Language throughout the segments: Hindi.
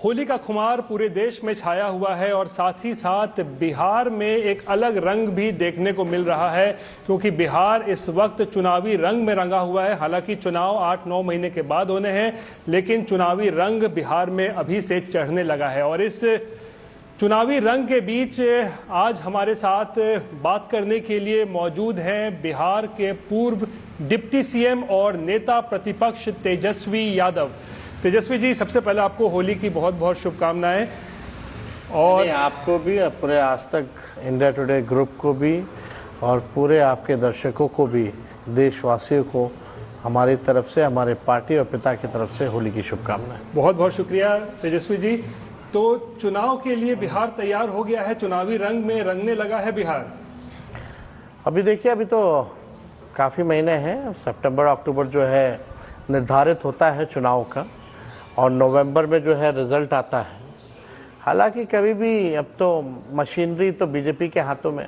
होली का खुमार पूरे देश में छाया हुआ है और साथ ही साथ बिहार में एक अलग रंग भी देखने को मिल रहा है, क्योंकि बिहार इस वक्त चुनावी रंग में रंगा हुआ है। हालांकि चुनाव 8-9 महीने के बाद होने हैं, लेकिन चुनावी रंग बिहार में अभी से चढ़ने लगा है। और इस चुनावी रंग के बीच आज हमारे साथ बात करने के लिए मौजूद हैं बिहार के पूर्व डिप्टी सीएम और नेता प्रतिपक्ष तेजस्वी यादव। तेजस्वी जी, सबसे पहले आपको होली की बहुत बहुत शुभकामनाएं। और आपको भी, पूरे आज तक इंडिया टुडे ग्रुप को भी और पूरे आपके दर्शकों को भी, देशवासियों को हमारी तरफ से, हमारे पार्टी और पिता की तरफ से होली की शुभकामनाएं। बहुत बहुत शुक्रिया तेजस्वी जी। तो चुनाव के लिए बिहार तैयार हो गया है, चुनावी रंग में रंगने लगा है बिहार। अभी देखिए, अभी तो काफ़ी महीने हैं, सितंबर अक्टूबर जो है निर्धारित होता है चुनाव का, और नवंबर में जो है रिजल्ट आता है। हालांकि कभी भी, अब तो मशीनरी तो बीजेपी के हाथों में,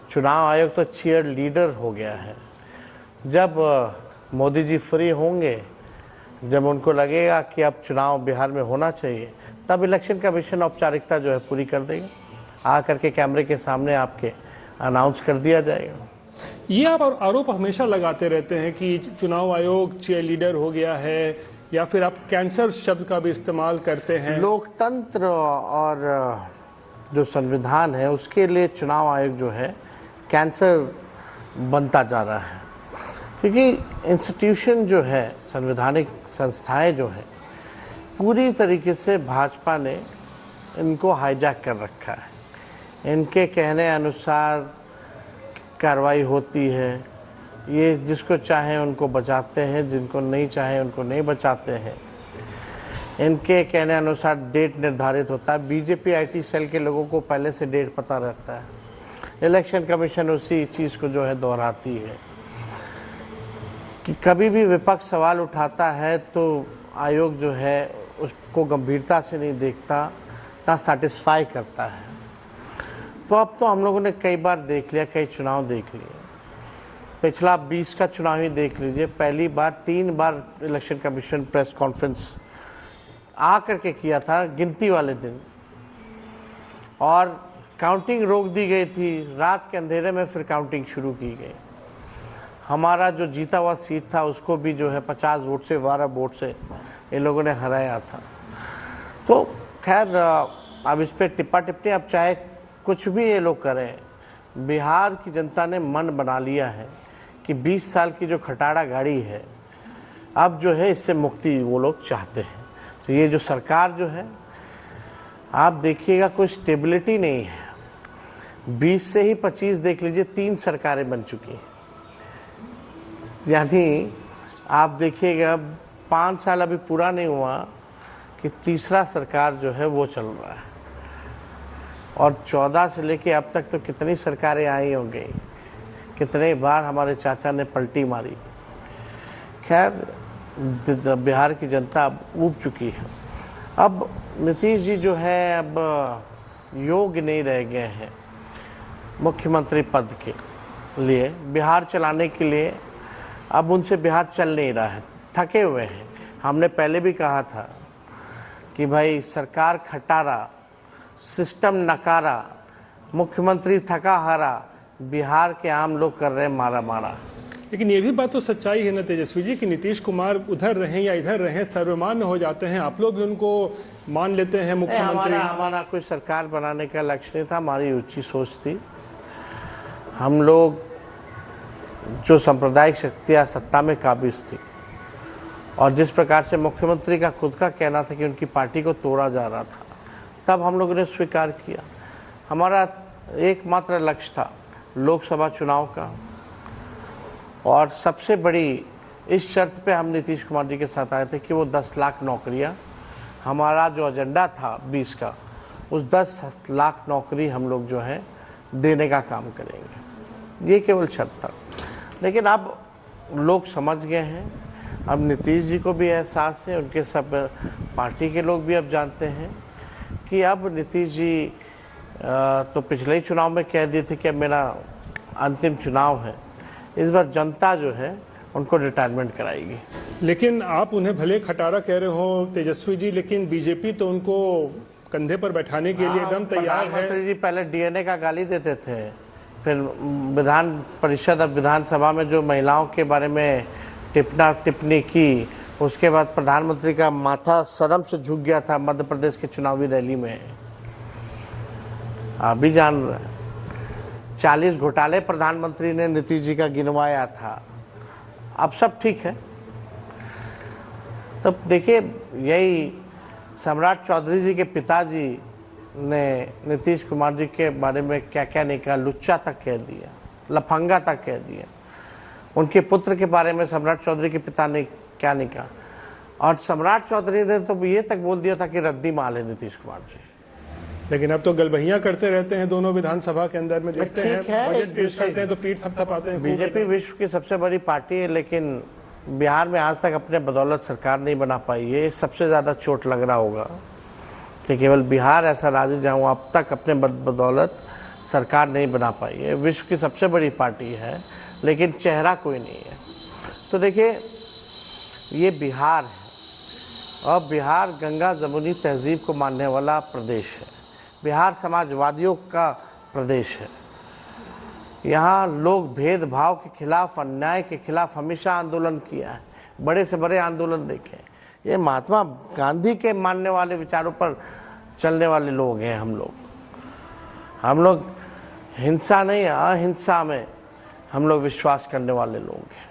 चुनाव आयोग तो चीयर लीडर हो गया है। जब मोदी जी फ्री होंगे, जब उनको लगेगा कि अब चुनाव बिहार में होना चाहिए, तब इलेक्शन कमीशन औपचारिकता जो है पूरी कर देगा, आ करके कैमरे के सामने आपके अनाउंस कर दिया जाएगा। ये आप आरोप हमेशा लगाते रहते हैं कि चुनाव आयोग चीयर लीडर हो गया है, या फिर आप कैंसर शब्द का भी इस्तेमाल करते हैं। लोकतंत्र और जो संविधान है उसके लिए चुनाव आयोग जो है कैंसर बनता जा रहा है, क्योंकि इंस्टीट्यूशन जो है, संवैधानिक संस्थाएं जो है, पूरी तरीके से भाजपा ने इनको हाईजैक कर रखा है। इनके कहने अनुसार कार्रवाई होती है, ये जिसको चाहे उनको बचाते हैं, जिनको नहीं चाहे उनको नहीं बचाते हैं। इनके कहने अनुसार डेट निर्धारित होता है, बीजेपी आईटी सेल के लोगों को पहले से डेट पता रहता है। इलेक्शन कमीशन उसी चीज़ को जो है दोहराती है कि कभी भी विपक्ष सवाल उठाता है तो आयोग जो है उसको गंभीरता से नहीं देखता, ना सेटिस्फाई करता है। तो अब तो हम लोगों ने कई बार देख लिया, कई चुनाव देख लिए। पिछला 20 का चुनाव ही देख लीजिए, पहली बार 3 बार इलेक्शन कमीशन प्रेस कॉन्फ्रेंस आ करके किया था गिनती वाले दिन, और काउंटिंग रोक दी गई थी। रात के अंधेरे में फिर काउंटिंग शुरू की गई। हमारा जो जीता हुआ सीट था उसको भी जो है 50 वोट से, 12 वोट से इन लोगों ने हराया था। तो खैर, अब इस पर टिप्पा टिप्पणी, अब चाहे कुछ भी ये लोग करें, बिहार की जनता ने मन बना लिया है कि 20 साल की जो खटारा गाड़ी है, अब जो है इससे मुक्ति वो लोग चाहते हैं। तो ये जो सरकार जो है, आप देखिएगा कोई स्टेबिलिटी नहीं है। 20 से ही 25 देख लीजिए, 3 सरकारें बन चुकी हैं। यानी आप देखिएगा 5 साल अभी पूरा नहीं हुआ कि तीसरा सरकार जो है वो चल रहा है, और 14 से लेके अब तक तो कितनी सरकारें आई होंगी, कितने बार हमारे चाचा ने पलटी मारी। खैर, बिहार की जनता अब ऊब चुकी है। अब नीतीश जी जो है अब योग्य नहीं रह गए हैं मुख्यमंत्री पद के लिए, बिहार चलाने के लिए। अब उनसे बिहार चल नहीं रहा है, थके हुए हैं। हमने पहले भी कहा था कि भाई सरकार खटारा, सिस्टम नकारा, मुख्यमंत्री थका हारा, बिहार के आम लोग कर रहे हैं मारा मारा। लेकिन ये भी बात तो सच्चाई है ना तेजस्वी जी कि नीतीश कुमार उधर रहें या इधर रहें, सर्वमान्य हो जाते हैं। आप लोग भी उनको मान लेते हैं मुख्यमंत्री। हमारा कोई सरकार बनाने का लक्ष्य नहीं था, हमारी ऊंची सोच थी। हम लोग जो सांप्रदायिक शक्तियाँ सत्ता में काबिज थी, और जिस प्रकार से मुख्यमंत्री का खुद का कहना था कि उनकी पार्टी को तोड़ा जा रहा था, तब हम लोगों ने स्वीकार किया। हमारा एकमात्र लक्ष्य था लोकसभा चुनाव का, और सबसे बड़ी इस शर्त पे हम नीतीश कुमार जी के साथ आए थे कि वो 10 लाख नौकरियां, हमारा जो एजेंडा था 20 का, उस 10 लाख नौकरी हम लोग जो है देने का काम करेंगे। ये केवल शर्त था। लेकिन अब लोग समझ गए हैं, अब नीतीश जी को भी एहसास है, उनके सब पार्टी के लोग भी अब जानते हैं कि अब नीतीश जी तो पिछले ही चुनाव में कह दिए थे कि अब मेरा अंतिम चुनाव है। इस बार जनता जो है उनको रिटायरमेंट कराएगी। लेकिन आप उन्हें भले खटारा कह रहे हो तेजस्वी जी, लेकिन बीजेपी तो उनको कंधे पर बैठाने के लिए एकदम तैयार है। प्रधानमंत्री जी पहले डीएनए का गाली देते थे, फिर विधान परिषद और विधानसभा में जो महिलाओं के बारे में टिप्पणी की, उसके बाद प्रधानमंत्री का माथा शर्म से झुक गया था मध्य प्रदेश के चुनावी रैली में। अभी जान रहे 40 घोटाले प्रधानमंत्री ने नीतीश जी का गिनवाया था, अब सब ठीक है। तब देखिए, यही सम्राट चौधरी जी के पिताजी ने नीतीश कुमार जी के बारे में क्या क्या नहीं कहा, लुच्चा तक कह दिया, लफंगा तक कह दिया। उनके पुत्र के बारे में सम्राट चौधरी के पिता ने क्या नहीं कहा, और सम्राट चौधरी ने तो ये तक बोल दिया था कि रद्दी माल है नीतीश कुमार जी। लेकिन अब तो गलबहियां करते रहते हैं दोनों विधानसभा के अंदर में, देखते हैं ठीक है, बजट पेश करते हैं तो पीठ थपथपाते हैं। बीजेपी विश्व की सबसे बड़ी पार्टी है, लेकिन बिहार में आज तक अपने बदौलत सरकार नहीं बना पाई। ये सबसे ज़्यादा चोट लग रहा होगा कि केवल बिहार ऐसा राज्य जहाँ अब तक अपने बदौलत सरकार नहीं बना पाई है। विश्व की सबसे बड़ी पार्टी है, लेकिन चेहरा कोई नहीं है। तो देखिए, ये बिहार है, और बिहार गंगा जमुनी तहजीब को मानने वाला प्रदेश है। बिहार समाजवादियों का प्रदेश है। यहाँ लोग भेदभाव के खिलाफ, अन्याय के खिलाफ हमेशा आंदोलन किया है, बड़े से बड़े आंदोलन देखे। ये महात्मा गांधी के मानने वाले विचारों पर चलने वाले लोग हैं हम लोग हिंसा नहीं, अहिंसा में हम लोग विश्वास करने वाले लोग हैं।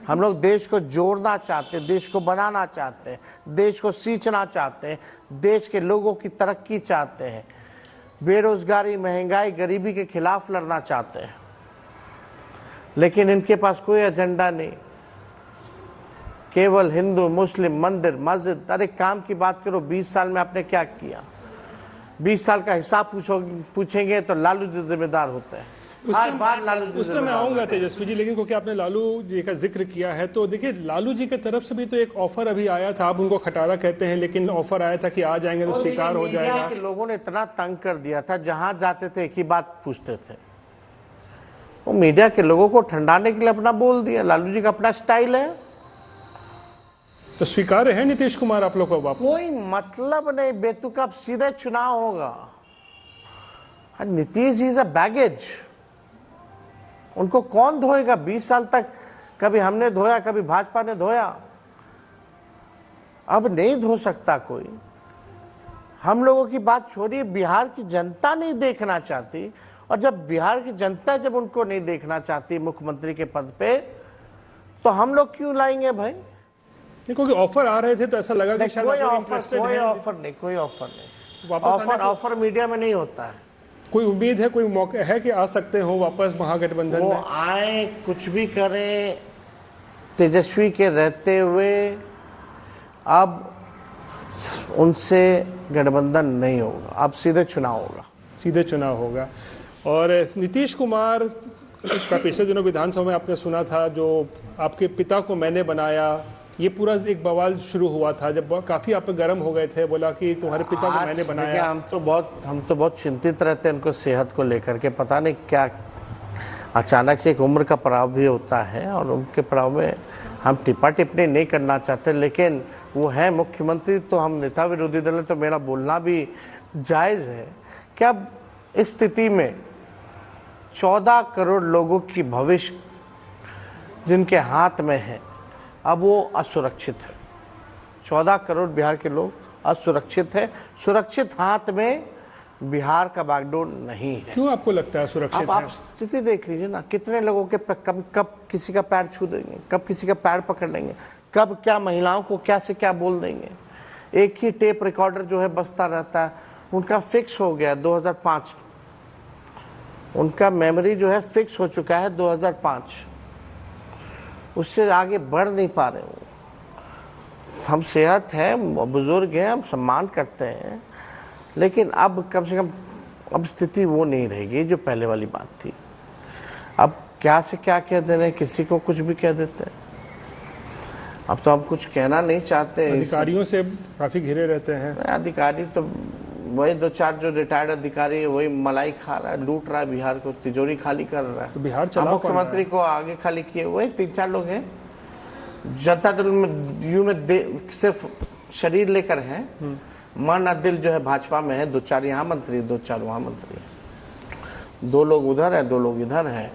हम लोग देश को जोड़ना चाहते हैं, देश को बनाना चाहते हैं, देश को सींचना चाहते हैं, देश के लोगों की तरक्की चाहते हैं, बेरोजगारी, महंगाई, गरीबी के खिलाफ लड़ना चाहते हैं। लेकिन इनके पास कोई एजेंडा नहीं, केवल हिंदू, मुस्लिम, मंदिर, मस्जिद। अरे काम की बात करो, 20 साल में आपने क्या किया? 20 साल का हिसाब पूछेंगे तो लालू जी जिम्मेदार होते हैं, हर बार लालू जी। उसमें मैं आऊंगा तेजस्वी जी, लेकिन क्योंकि आपने लालू जी का जिक्र किया है, तो देखिए लालू जी की तरफ से भी तो एक ऑफर अभी आया था। आप उनको खटारा कहते हैं, लेकिन ऑफर आया था कि आ जाएंगे तो स्वीकार हो जाएगा। लोगों ने इतना तंग कर दिया था, जहां जाते थे एक ही बात पूछते थे। वो मीडिया के लोगों को ठंडाने के लिए अपना बोल दिया। लालू जी का अपना स्टाइल है। तो स्वीकार है नीतीश कुमार आप लोग को? कोई मतलब नहीं, बेतुका सीधे चुनाव होगा। नीतीश इज अ बैगेज, उनको कौन धोएगा? 20 साल तक कभी हमने धोया, कभी भाजपा ने धोया, अब नहीं धो सकता कोई। हम लोगों की बात छोड़िए, बिहार की जनता नहीं देखना चाहती, और जब बिहार की जनता जब उनको नहीं देखना चाहती मुख्यमंत्री के पद पे, तो हम लोग क्यों लाएंगे भाई? क्योंकि ऑफर आ रहे थे तो ऐसा लगा कि शायद कोई ऑफर मीडिया में नहीं होता है। कोई उम्मीद है, कोई मौका है कि आ सकते हो वापस महागठबंधन में? आए, कुछ भी करें, तेजस्वी के रहते हुए अब उनसे गठबंधन नहीं होगा, अब सीधे चुनाव होगा। सीधे चुनाव होगा। और नीतीश कुमार का पिछले दिनों विधानसभा में आपने सुना था, जो आपके पिता को मैंने बनाया, ये पूरा एक बवाल शुरू हुआ था, जब काफी आप गर्म हो गए थे, बोला कि तुम्हारे पिता को मैंने बनाया। हम तो बहुत चिंतित रहते हैं उनको सेहत को लेकर के। पता नहीं क्या अचानक से एक उम्र का पड़ाव भी होता है, और उनके पड़ाव में हम टिप्पा टिप्पणी नहीं करना चाहते, लेकिन वो है मुख्यमंत्री, तो हम नेता विरोधी दल है, तो मेरा बोलना भी जायज़ है कि अब इस स्थिति में 14 करोड़ लोगों की भविष्य जिनके हाथ में है, अब वो असुरक्षित है। 14 करोड़ बिहार के लोग असुरक्षित है। सुरक्षित हाथ में बिहार का बागडोर नहीं है। क्यों आपको लगता है सुरक्षित है? आप स्थिति देख लीजिए ना, कितने लोगों के कब किसी का पैर छू देंगे, कब किसी का पैर पकड़ लेंगे, कब क्या महिलाओं को क्या से क्या बोल देंगे। एक ही टेप रिकॉर्डर जो है बजता रहता है। उनका फिक्स हो गया 2005, उनका मेमोरी जो है फिक्स हो चुका है 2005, उससे आगे बढ़ नहीं पा रहे हो। हम सेहत है, बुजुर्ग हैं, हम सम्मान करते हैं, लेकिन अब कम से कम अब स्थिति वो नहीं रहेगी जो पहले वाली बात थी। अब क्या से क्या कह दे रहे हैं, किसी को कुछ भी कह देते हैं। अब तो हम कुछ कहना नहीं चाहते। अधिकारियों से काफी घिरे रहते हैं। अधिकारी तो वही 2-4 जो रिटायर्ड अधिकारी है, वही मलाई खा रहा है, लूट रहा है बिहार को, तिजोरी खाली कर रहा है। तो बिहार चला मुख्यमंत्री को आगे खाली किए हुए 3-4 लोग हैं। जनता दल में यू में सिर्फ शरीर लेकर हैं, मन और दिल जो है भाजपा में है। 2-4 यहाँ मंत्री, 2-4 वहाँ मंत्री है, 2 लोग उधर हैं, 2 लोग इधर हैं,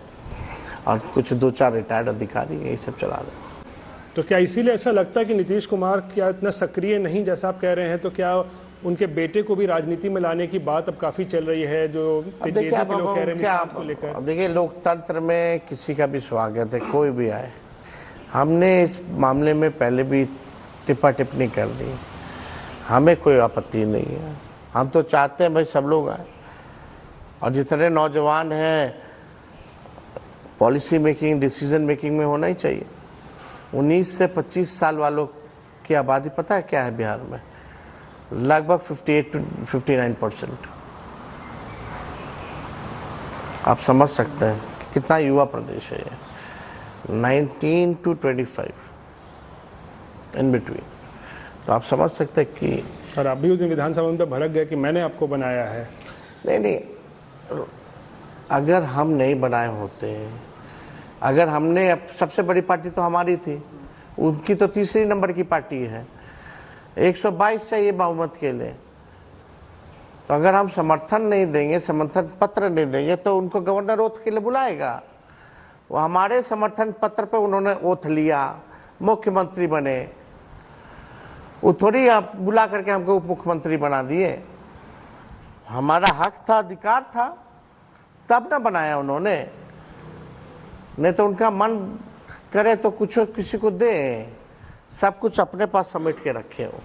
और कुछ 2-4 रिटायर्ड अधिकारी यही सब चला रहे हैं। तो क्या इसीलिए ऐसा लगता है कि नीतीश कुमार क्या इतना सक्रिय नहीं जैसा आप कह रहे हैं? तो क्या उनके बेटे को भी राजनीति में लाने की बात अब काफी चल रही है, जो तेजस्वी के लोग कह रहे हैं निशांत को लेकर? देखिए, लोकतंत्र में किसी का भी स्वागत है, कोई भी आए। हमने इस मामले में पहले भी टिप्पा टिप्पणी कर दी, हमें कोई आपत्ति नहीं है। हम तो चाहते हैं भाई सब लोग आए, और जितने नौजवान हैं पॉलिसी मेकिंग, डिसीजन मेकिंग में होना ही चाहिए। 19 से 25 साल वालों की आबादी पता है क्या है बिहार में? लगभग 58-59%। आप समझ सकते हैं कितना युवा प्रदेश है ये, 19 to 25 इन बिटवीन। तो आप समझ सकते हैं कि, और आप भी उस दिन विधानसभा में भड़क गए कि मैंने आपको बनाया है। नहीं, अगर हम नहीं बनाए होते, अगर हमने, सबसे बड़ी पार्टी तो हमारी थी, उनकी तो तीसरी नंबर की पार्टी है, 122 चाहिए बहुमत के लिए। तो अगर हम समर्थन नहीं देंगे, समर्थन पत्र नहीं देंगे, तो उनको गवर्नर ओथ के लिए बुलाएगा। वो हमारे समर्थन पत्र पे उन्होंने ओथ लिया, मुख्यमंत्री बने। वो थोड़ी आप बुला करके हमको उप मुख्यमंत्री बना दिए। हमारा हक था, अधिकार था, तब ना बनाया उन्होंने। नहीं तो उनका मन करे तो कुछ किसी को दे, सब कुछ अपने पास समेट के रखे हो।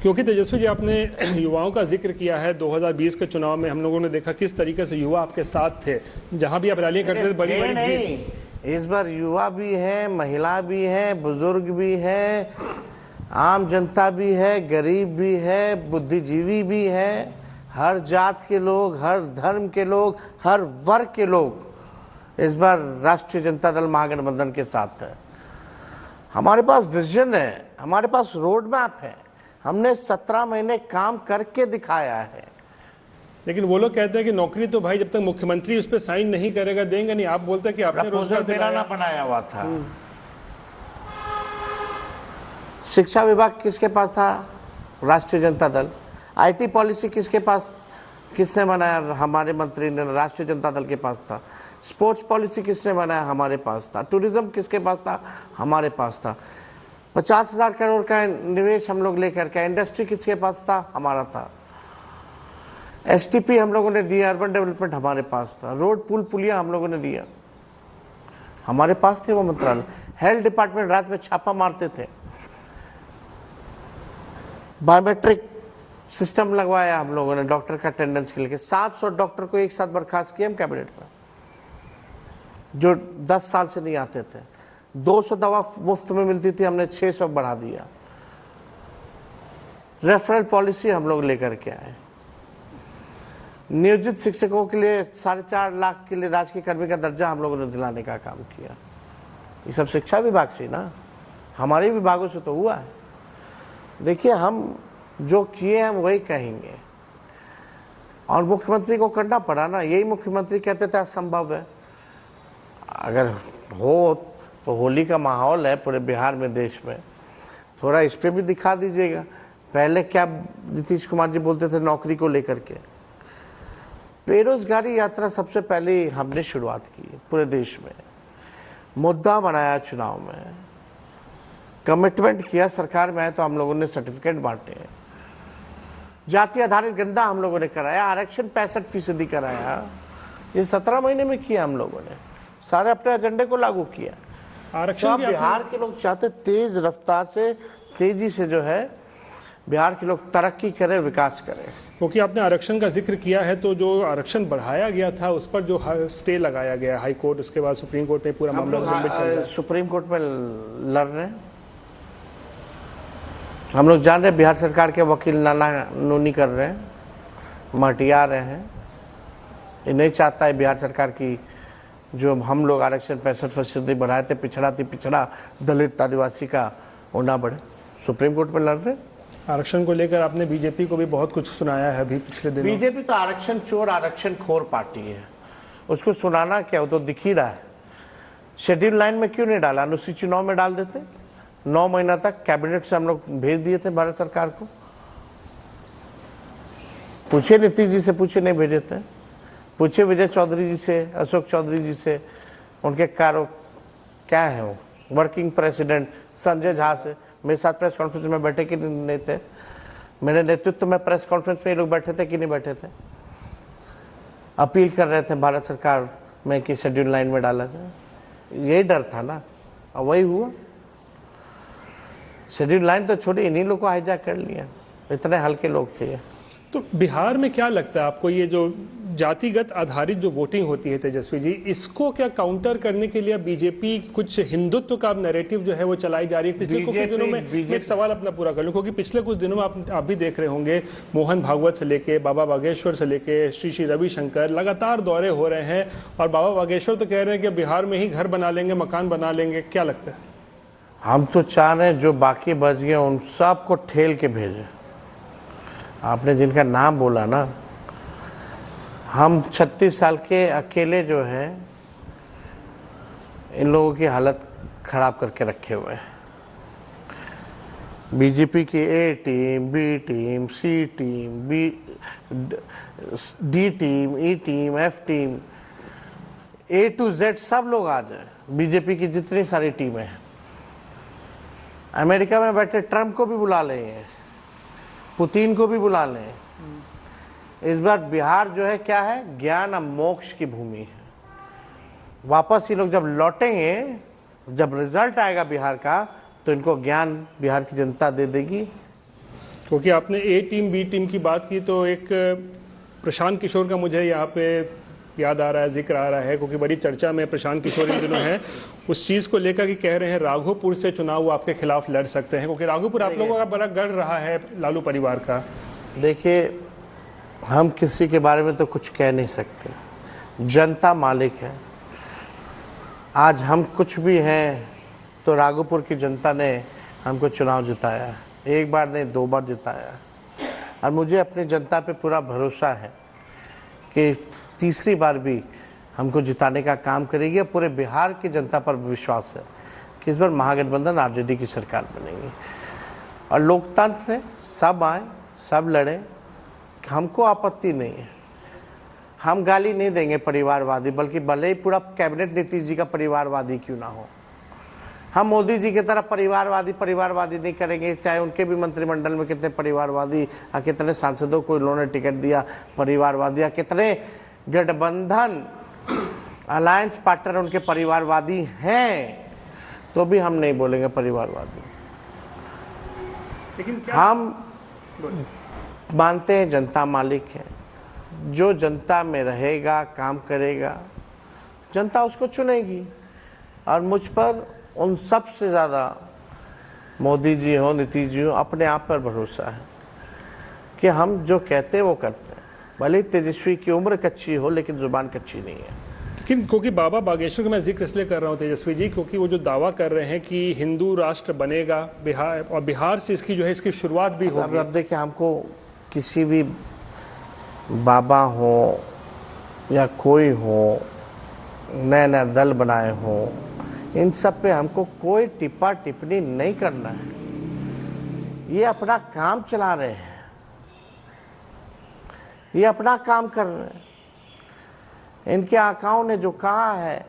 क्योंकि तेजस्वी जी, आपने युवाओं का जिक्र किया है। 2020 के चुनाव में हम लोगों ने देखा किस तरीके से युवा आपके साथ थे, जहां भी आप रैलियां करते थे बड़ी बड़ी भीड़। इस बार युवा भी है, महिला भी है, बुजुर्ग भी है, आम जनता भी है, गरीब भी है, बुद्धिजीवी भी है, हर जात के लोग, हर धर्म के लोग, हर वर्ग के लोग इस बार राष्ट्रीय जनता दल महागठबंधन के साथ है। हमारे पास विजन है, हमारे पास रोड मैप है, हमने 17 महीने काम करके दिखाया है। लेकिन वो लोग कहते हैं कि नौकरी तो भाई जब तक मुख्यमंत्री उस पर साइन नहीं करेगा देंगे नहीं। आप बोलते हैं कि आपने रोजगार मेरा ना बनाया हुआ था। शिक्षा विभाग किसके पास था? राष्ट्रीय जनता दल। आईटी पॉलिसी किसके पास, किसने बनाया? हमारे मंत्री ने, राष्ट्रीय जनता दल के पास था। स्पोर्ट्स पॉलिसी किसने बनाया? हमारे पास था। टूरिज्म किसके पास था? हमारे पास था। 50,000 करोड़ का निवेश हम लोग लेकर के, इंडस्ट्री किसके पास था? हमारा था। एसटीपी हम लोगों ने दिया, अर्बन डेवलपमेंट हमारे पास था। रोड पुल पुलिया हम लोगों ने दिया, हमारे पास थे वो मंत्रालय। हेल्थ डिपार्टमेंट रात में छापा मारते थे। बायोमेट्रिक सिस्टम लगवाया हम लोगों ने डॉक्टर का अटेंडेंस के लिए। 700 डॉक्टर को एक साथ बर्खास्त किया हम कैबिनेट में, जो 10 साल से नहीं आते थे। 200 दवा मुफ्त में मिलती थी, हमने 600 बढ़ा दिया। रेफरल पॉलिसी हम लोग लेकर के आए। नियोजित शिक्षकों के लिए 4.5 लाख के लिए राजकीय कर्मी का दर्जा हम लोगों ने दिलाने का काम किया। ये सब शिक्षा विभाग से ना, हमारे विभागों से तो हुआ है। देखिए, हम जो किए हम वही कहेंगे, और मुख्यमंत्री को करना पड़ा ना। यही मुख्यमंत्री कहते थे असंभव है। अगर हो तो होली का माहौल है पूरे बिहार में, देश में, थोड़ा इस पे भी दिखा दीजिएगा। पहले क्या नीतीश कुमार जी बोलते थे नौकरी को लेकर के? बेरोजगारी यात्रा सबसे पहले हमने शुरुआत की पूरे देश में, मुद्दा बनाया चुनाव में, कमिटमेंट किया। सरकार में आए तो हम लोगों ने सर्टिफिकेट बांटे, जाति आधारित गंदा हम लोगों ने कराया, आरक्षण 65% कराया। ये 17 महीने में किया हम लोगों ने, सारे अपने एजेंडे को लागू किया। आरक्षण तो बिहार के लोग चाहते तेज रफ्तार से, तेजी से जो है बिहार के लोग तरक्की करें, विकास करें। क्योंकि आपने आरक्षण का जिक्र किया है, तो जो आरक्षण बढ़ाया गया था उस पर जो स्टे लगाया गया हाई कोर्ट, उसके बाद सुप्रीम कोर्ट में पूरा मामला लंबित चल रहा है। सुप्रीम कोर्ट में लड़ रहे हैं। हम लोग जान रहे हैं बिहार सरकार के वकील नाना नूनी कर रहे हैं, मटिया रहे हैं। ये नहीं चाहता है बिहार सरकार की जो हम लोग आरक्षण 65% बढ़ाए थे, पिछड़ा दलित आदिवासी का वो ना बढ़े। सुप्रीम कोर्ट में लड़ रहे। आरक्षण को लेकर आपने बीजेपी को भी बहुत कुछ सुनाया है अभी पिछले दिनों। बीजेपी तो आरक्षण चोर, आरक्षण खोर पार्टी है, उसको सुनाना क्या, वो तो दिख ही रहा है। शेड्यूल लाइन में क्यों नहीं डाला? अनुसूची 9 में डाल देते। 9 महीना तक कैबिनेट से हम लोग भेज दिए थे भारत सरकार को। पूछे नीतीश जी से, पूछे नहीं भेजे थे। पूछे विजय चौधरी जी से, अशोक चौधरी जी से, उनके कार्य क्या है वो वर्किंग प्रेसिडेंट संजय झा से। मेरे साथ प्रेस कॉन्फ्रेंस में बैठे कि नहीं थे? मेरे नेतृत्व में प्रेस कॉन्फ्रेंस में ये लोग बैठे थे कि नहीं बैठे थे? अपील कर रहे थे भारत सरकार में कि शेड्यूल लाइन में डाला जाए। यही डर था ना, और वही हुआ। शेड्यूल लाइन तो छोड़ी, इन्हीं लोग को हाईजैक कर लिया। इतने हल्के लोग थे ये। तो बिहार में क्या लगता है आपको, ये जो जातिगत आधारित जो वोटिंग होती है तेजस्वी जी, इसको क्या काउंटर करने के लिए बीजेपी कुछ हिंदुत्व का नैरेटिव जो है वो चलाई जा रही है? पिछले कुछ दिनों में मैं एक सवाल अपना पूरा कर लूं, क्योंकि पिछले कुछ दिनों में आप भी देख रहे होंगे, मोहन भागवत से लेके बाबा बागेश्वर से लेके श्री श्री रविशंकर लगातार दौरे हो रहे हैं, और बाबा बागेश्वर तो कह रहे हैं कि बिहार में ही घर बना लेंगे, मकान बना लेंगे। क्या लगता है? हम तो चाह रहे हैं जो बाकी बच गए उन सबको ठेल के भेजे। आपने जिनका नाम बोला ना, हम 36 साल के अकेले जो है इन लोगों की हालत खराब करके रखे हुए हैं। बीजेपी की A team, B team, C team, D team, E team, F team, A to Z सब लोग आ जाए। बीजेपी की जितनी सारी टीमें हैं, अमेरिका में बैठे ट्रंप को भी बुला लें, पुतिन को भी बुला लें। इस बार बिहार जो है क्या है, ज्ञान और मोक्ष की भूमि है। वापस ये लोग जब लौटेंगे, जब रिजल्ट आएगा बिहार का, तो इनको ज्ञान बिहार की जनता दे देगी। क्योंकि आपने ए टीम बी टीम की बात की, तो एक प्रशांत किशोर का मुझे यहाँ पे याद आ रहा है, जिक्र आ रहा है, क्योंकि बड़ी चर्चा में प्रशांत किशोर इन दिनों है उस चीज़ को लेकर कि कह रहे हैं राघोपुर से चुनाव वो आपके खिलाफ लड़ सकते हैं, क्योंकि राघोपुर आप लोगों का बड़ा गढ़ रहा है लालू परिवार का। देखिए, हम किसी के बारे में तो कुछ कह नहीं सकते, जनता मालिक है। आज हम कुछ भी हैं तो राघोपुर की जनता ने हमको चुनाव जिताया, एक बार नहीं 2 बार जिताया, और मुझे अपनी जनता पे पूरा भरोसा है कि तीसरी बार भी हमको जिताने का काम करेगी। और पूरे बिहार की जनता पर विश्वास है कि इस बार महागठबंधन आरजेडी की सरकार बनेगी। और लोकतंत्र है, सब आए, सब लड़े, हमको आपत्ति नहीं है। हम गाली नहीं देंगे परिवारवादी, बल्कि भले ही पूरा कैबिनेट नीतीश जी का परिवारवादी क्यों ना हो, हम मोदी जी की तरह परिवारवादी नहीं करेंगे। चाहे उनके भी मंत्रिमंडल में कितने परिवारवादी और कितने सांसदों को इन्होंने टिकट दिया परिवारवादी, या कितने गठबंधन अलायंस पार्टनर उनके परिवारवादी हैं, तो भी हम नहीं बोलेंगे परिवारवादी। लेकिन क्या हम मानते हैं जनता मालिक है, जो जनता में रहेगा, काम करेगा, जनता उसको चुनेगी। और मुझ पर उन सब से ज़्यादा मोदी जी हो, नीतीश जी हो, अपने आप पर भरोसा है कि हम जो कहते हैं वो करते हैं। भले तेजस्वी की उम्र कच्ची हो, लेकिन जुबान कच्ची नहीं है। लेकिन क्योंकि बाबा बागेश्वर का मैं जिक्र इसलिए कर रहा हूँ तेजस्वी जी, क्योंकि वो जो दावा कर रहे हैं कि हिंदू राष्ट्र बनेगा बिहार, और बिहार से इसकी जो है इसकी शुरुआत भी होगी। अब देखिए, हमको किसी भी बाबा हो या कोई हो, नया नया दल बनाए हो, इन सब पे हमको कोई टिप्पा टिप्पणी नहीं करना है। ये अपना काम चला रहे हैं, ये अपना काम कर रहे हैं। इनके आकाओं ने जो कहा है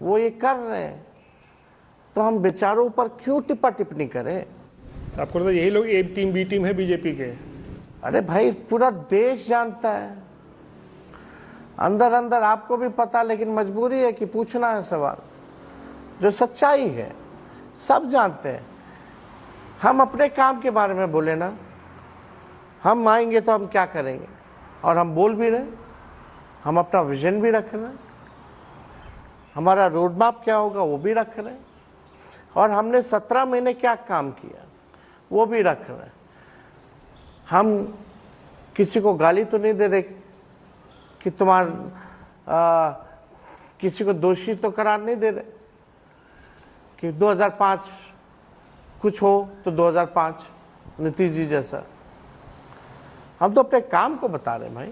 वो ये कर रहे हैं, तो हम बेचारों पर क्यों टिप्पा टिप्पणी करें? आपको लगता है यही लोग ए टीम बी टीम है बीजेपी के? अरे भाई, पूरा देश जानता है, अंदर अंदर आपको भी पता, लेकिन मजबूरी है कि पूछना है सवाल, जो सच्चाई है सब जानते हैं। हम अपने काम के बारे में बोले ना, हम आएंगे तो हम क्या करेंगे, और हम बोल भी रहे, हम अपना विजन भी रख रहे हैं, हमारा रोड मैप क्या होगा वो भी रख रहे हैं, और हमने 17 महीने क्या काम किया वो भी रख रहे हैं। हम किसी को गाली तो नहीं दे रहे कि किसी को दोषी तो करार नहीं दे रहे कि 2005 कुछ हो तो 2005 नीतीश जी जैसा। हम तो अपने काम को बता रहे हैं भाई,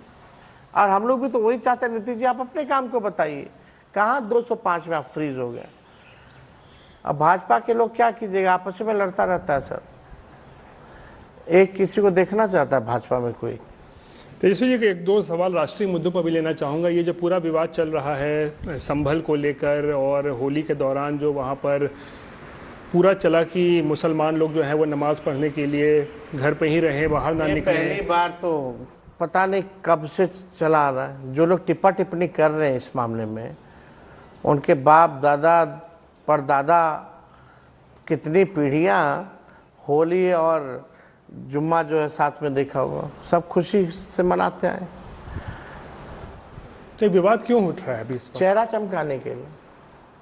और हम लोग भी तो वही चाहते हैं। नीतीश जी, आप अपने काम को बताइए, कहाँ 205 में आप फ्रीज हो गए? अब भाजपा के लोग क्या कीजिएगा, आपस में लड़ता रहता है सर, एक किसी को देखना चाहता है भाजपा में कोई। तेजस्वी जी, एक दो सवाल राष्ट्रीय मुद्दों पर भी लेना चाहूँगा। ये जो पूरा विवाद चल रहा है संभल को लेकर, और होली के दौरान जो वहाँ पर पूरा चला कि मुसलमान लोग जो हैं वो नमाज पढ़ने के लिए घर पे ही रहे, बाहर ना निकले। पहली बार तो पता नहीं कब से चला आ रहा है। जो लोग टिप्पा टिप्पणी कर रहे हैं इस मामले में, उनके बाप दादा परदादा कितनी पीढ़ियाँ होली और जुम्मा जो है साथ में देखा होगा, सब खुशी से मनाते हैं। तो विवाद क्यों उठ रहा है अभी इस वक्त? चेहरा चमकाने के लिए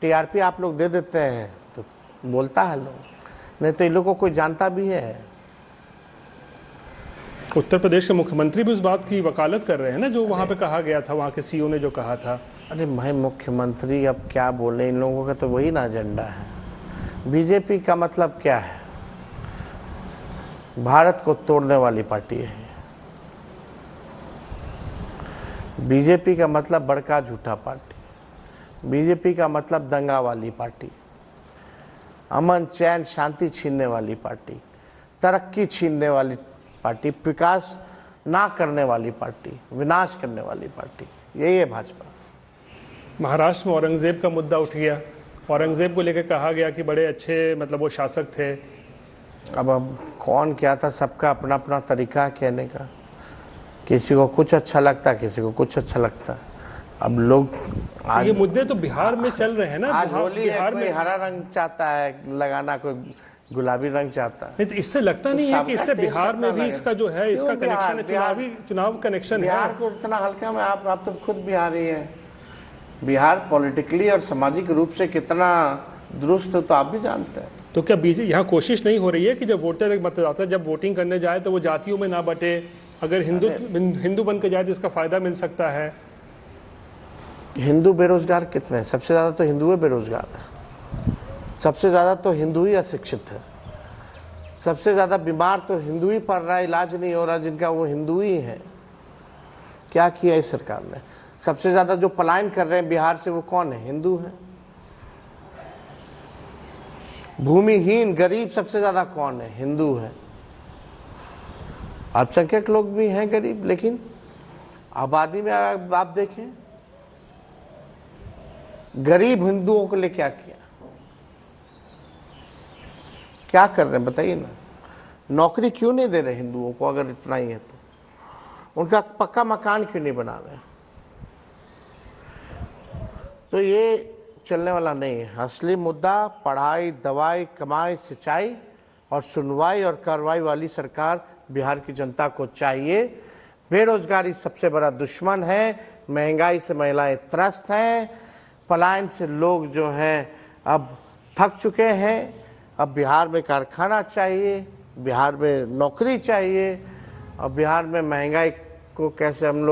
टीआरपी आप लोग दे देते हैं तो बोलता है लोग, नहीं तो इन लोगों को कोई जानता भी है। उत्तर प्रदेश के मुख्यमंत्री भी उस बात की वकालत कर रहे हैं ना, जो वहाँ पे कहा गया था, वहाँ के सीओ ने जो कहा था। अरे भाई मुख्यमंत्री अब क्या बोले, इन लोगों का तो वही ना एजेंडा है। बीजेपी का मतलब क्या है, भारत को तोड़ने वाली पार्टी है। बीजेपी का मतलब बड़का झूठा पार्टी, बीजेपी का मतलब दंगा वाली पार्टी, अमन चैन शांति छीनने वाली पार्टी, तरक्की छीनने वाली पार्टी, विकास ना करने वाली पार्टी, विनाश करने वाली पार्टी, यही है भाजपा। महाराष्ट्र में औरंगजेब का मुद्दा उठ गया, औरंगजेब को लेकर कहा गया कि बड़े अच्छे मतलब वो शासक थे। अब कौन क्या था, सबका अपना अपना तरीका है कहने का, किसी को कुछ अच्छा लगता है, किसी को कुछ अच्छा लगता है। अब लोग ये मुद्दे तो बिहार में चल रहे हैं ना। आज होली है, कोई हरा रंग चाहता है लगाना, कोई गुलाबी रंग चाहता है। नहीं तो इससे लगता नहीं है कि इससे बिहार में भी इसका जो है इसका कनेक्शन है, चुनाव कनेक्शन है। बिहार को इतना हल्का में आप तो खुद बिहारी हैं। बिहार पॉलिटिकली और सामाजिक रूप से कितना दुरुस्त है तो आप भी जानते हैं। तो क्या बीजेपी यहाँ कोशिश नहीं हो रही है कि जब वोटर मतदाता जब वोटिंग करने जाए तो वो जातियों में ना बटे, अगर हिंदू बन के जाए तो इसका फायदा मिल सकता है? हिंदू बेरोजगार कितने हैं? सबसे ज़्यादा तो हिंदू ही बेरोजगार है, सबसे ज़्यादा तो हिंदू ही अशिक्षित है, सबसे ज़्यादा बीमार तो हिंदू ही पड़ रहा है, इलाज नहीं हो रहा जिनका वो हिंदू ही है। क्या किया इस सरकार ने? सबसे ज़्यादा जो पलायन कर रहे हैं बिहार से वो कौन है? हिंदू है। भूमिहीन गरीब सबसे ज़्यादा कौन है? हिंदू है। अल्पसंख्यक लोग भी हैं गरीब, लेकिन आबादी में आप देखें गरीब हिंदुओं के लिए क्या किया, क्या कर रहे हैं बताइए ना। नौकरी क्यों नहीं दे रहे हिंदुओं को? अगर इतना ही है तो उनका पक्का मकान क्यों नहीं बना रहे? तो ये चलने वाला नहीं है। असली मुद्दा पढ़ाई, दवाई, कमाई, सिंचाई और सुनवाई और कार्रवाई वाली सरकार बिहार की जनता को चाहिए। बेरोजगारी सबसे बड़ा दुश्मन है, महंगाई से महिलाएं त्रस्त हैं, पलायन से लोग जो हैं अब थक चुके हैं। अब बिहार में कारखाना चाहिए, बिहार में नौकरी चाहिए, और बिहार में महंगाई को कैसे हम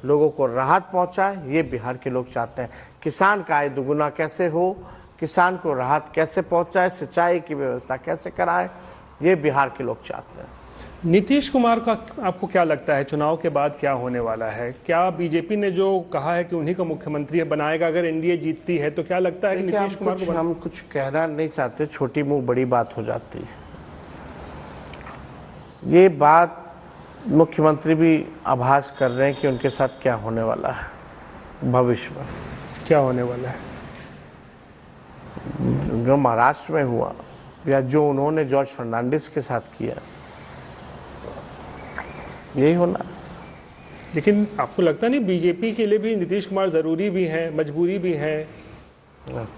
लोगों को राहत पहुंचाए, ये बिहार के लोग चाहते हैं। किसान का आय दुगुना कैसे हो, किसान को राहत कैसे पहुंचाए, सिंचाई की व्यवस्था कैसे कराए, ये बिहार के लोग चाहते हैं। नीतीश कुमार का आपको क्या लगता है चुनाव के बाद क्या होने वाला है? क्या बीजेपी ने जो कहा है कि उन्हीं का मुख्यमंत्री बनाएगा अगर एनडीए जीतती है, तो क्या लगता है कि नीतीश कुमार को? हम कुछ कहना नहीं चाहते, छोटी मुंह बड़ी बात हो जाती है। ये बात मुख्यमंत्री भी आभास कर रहे हैं कि उनके साथ क्या होने वाला है भविष्य में। क्या होने वाला है? जो महाराष्ट्र में हुआ या जो उन्होंने जॉर्ज फर्नांडिस के साथ किया, यही होना। लेकिन आपको लगता नहीं बीजेपी के लिए भी नीतीश कुमार जरूरी भी है, मजबूरी भी है?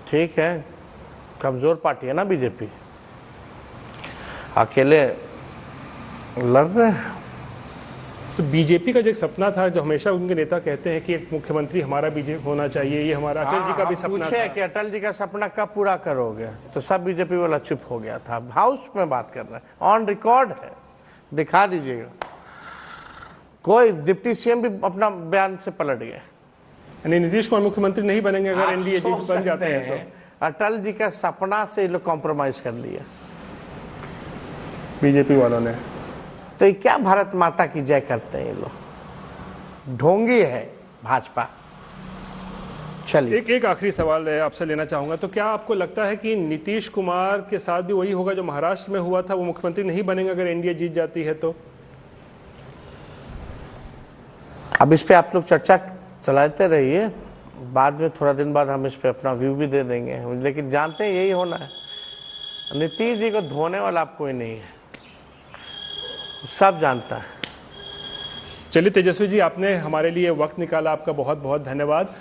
ठीक है, कमजोर पार्टी है ना बीजेपी, अकेले लड़ रहे हैं। तो बीजेपी का जो एक सपना था, जो हमेशा उनके नेता कहते हैं कि एक मुख्यमंत्री हमारा बीजेपी होना चाहिए, ये हमारा अटल जी का भी सपना था। कि अटल जी का सपना कब पूरा करोगे, तो सब बीजेपी वाला चुप हो गया था। हाउस में बात कर रहे हैं, ऑन रिकॉर्ड है, दिखा दीजिएगा। कोई डिप्टी सीएम भी अपना बयान से पलट गए। यानी नीतीश कुमार मुख्यमंत्री नहीं बनेंगे अगर एनडीए बन जाते हैं तो? अटल जी का सपना से लोग कॉम्प्रोमाइज कर लिया बीजेपी वालों ने। तो ये क्या भारत माता की जय करते हैं ये लोग? ढोंगी है भाजपा, चलिए, एक आखिरी सवाल है आपसे लेना चाहूंगा। तो क्या आपको लगता है कि नीतीश कुमार के साथ भी वही होगा जो महाराष्ट्र में हुआ था, वो मुख्यमंत्री नहीं बनेंगे अगर एनडीए जीत जाती है तो? अब इस पे आप लोग चर्चा चलाते रहिए, बाद में थोड़ा दिन बाद हम इस पे अपना व्यू भी दे देंगे, लेकिन जानते हैं यही होना है। नीतीश जी को धोने वाला आप कोई नहीं है, सब जानता है। चलिए तेजस्वी जी, आपने हमारे लिए वक्त निकाला, आपका बहुत बहुत धन्यवाद।